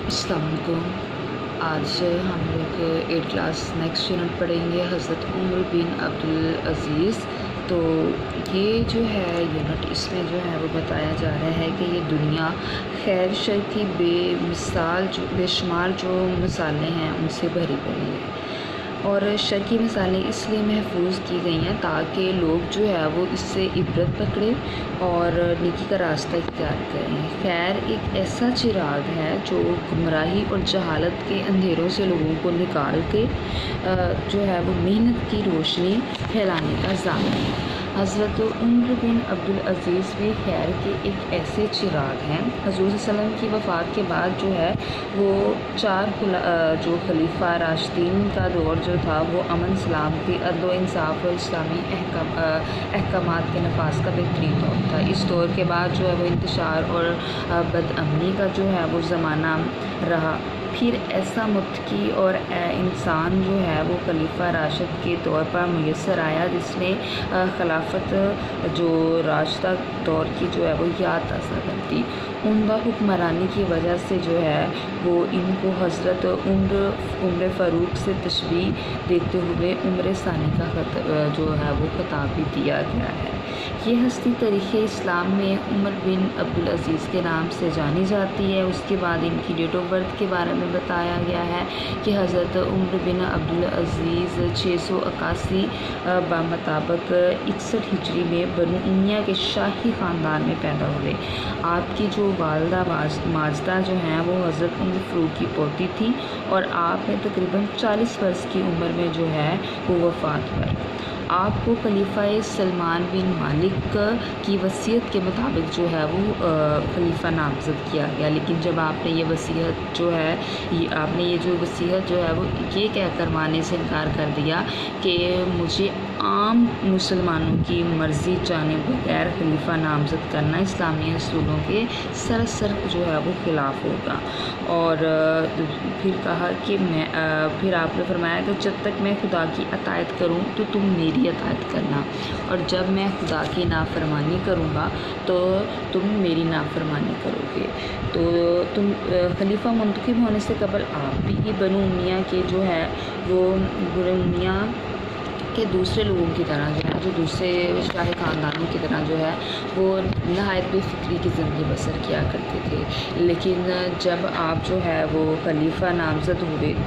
السلام علیکم۔ آج ہم لوگ 8 کلاس نیکسٹ یونٹ پڑھیں گے حضرت عمر بن عبدالعزیز۔ تو یہ جو ہے یونٹ، اس میں جو ہے وہ بتایا جا رہا ہے کہ یہ دنیا خیر شر کی بے شمار جو مثالیں ہیں ان سے بھری پڑی ہے، اور شر کی مثالیں اس لیے محفوظ کی گئی ہیں تاکہ لوگ جو ہے وہ اس سے عبرت پکڑیں اور نیکی کا راستہ اختیار کریں۔ خیر ایک ایسا چراغ ہے جو گمراہی اور جہالت کے اندھیروں سے لوگوں کو نکال کے جو ہے وہ محنت کی روشنی پھیلانے کا ضامن ہے۔ حضرت عمر بن عبدالعزیز بھی خیر کے ایک ایسے چراغ ہیں۔ حضور صلی اللہ علیہ وسلم کی وفات کے بعد جو ہے وہ 4 جو خلیفہ راشدین کا دور جو تھا وہ امن سلامتی، عدل و انصاف اور اسلامی احکامات کے نفاذ کا بہترین دور تھا۔ اس دور کے بعد جو ہے وہ انتشار اور بدامنی کا جو ہے وہ زمانہ رہا۔ پھر ایسا متقی اور انسان جو ہے وہ خلیفہ راشد کے طور پر میسر آیا جس نے خلافت جو راشدہ دور کی جو ہے وہ یاد تازہ کر دی۔ عمدہ حکمرانی کی وجہ سے جو ہے وہ ان کو حضرت عمر فاروق سے تشبیہ دیتے ہوئے عمر ثانی کا جو ہے وہ خطاب بھی دیا گیا ہے۔ یہ ہستی تاریخ اسلام میں عمر بن عبدالعزیز کے نام سے جانی جاتی ہے۔ اس کے بعد ان کی ڈیٹ آف برتھ کے بارے میں بتایا گیا ہے کہ حضرت عمر بن عبدالعزیز 681 بمطابق 61 ہجری میں بنو امیہ کے شاہی خاندان میں پیدا ہوئے۔ آپ کی جو والدہ ماجدہ جو ہیں وہ حضرت عمر فاروق کی پوتی تھی، اور آپ نے تقریباً 40 برس کی عمر میں جو ہے وہ وفات پائی۔ آپ کو خلیفہ سلمان بن مالک کی وصیت کے مطابق جو ہے وہ خلیفہ نامزد کیا گیا، لیکن جب آپ نے یہ وصیت جو ہے وصیت جو ہے وہ یہ کہہ کر ماننے سے انکار کر دیا کہ مجھے عام مسلمانوں کی مرضی جانے بغیر خلیفہ نامزد کرنا اسلامی اصولوں کے سراسر جو ہے وہ خلاف ہوگا، اور پھر کہا کہ پھر آپ نے فرمایا کہ جب تک میں خدا کی اطاعت کروں تو تم میری اطاعت کرنا، اور جب میں خدا کی نافرمانی کروں گا تو تم میری نافرمانی کرو گے۔ تو تم خلیفہ منتخب ہونے سے قبل آپ بھی بنو امیہ کے جو ہے وہ بنو امیہ کے دوسرے لوگوں کی طرح جو ہے، جو دوسرے شاہی خاندانوں کی طرح جو ہے وہ نہایت بے فکری کی زندگی بسر کیا کرتے تھے، لیکن جب آپ جو ہے وہ خلیفہ نامزد ہوئے تو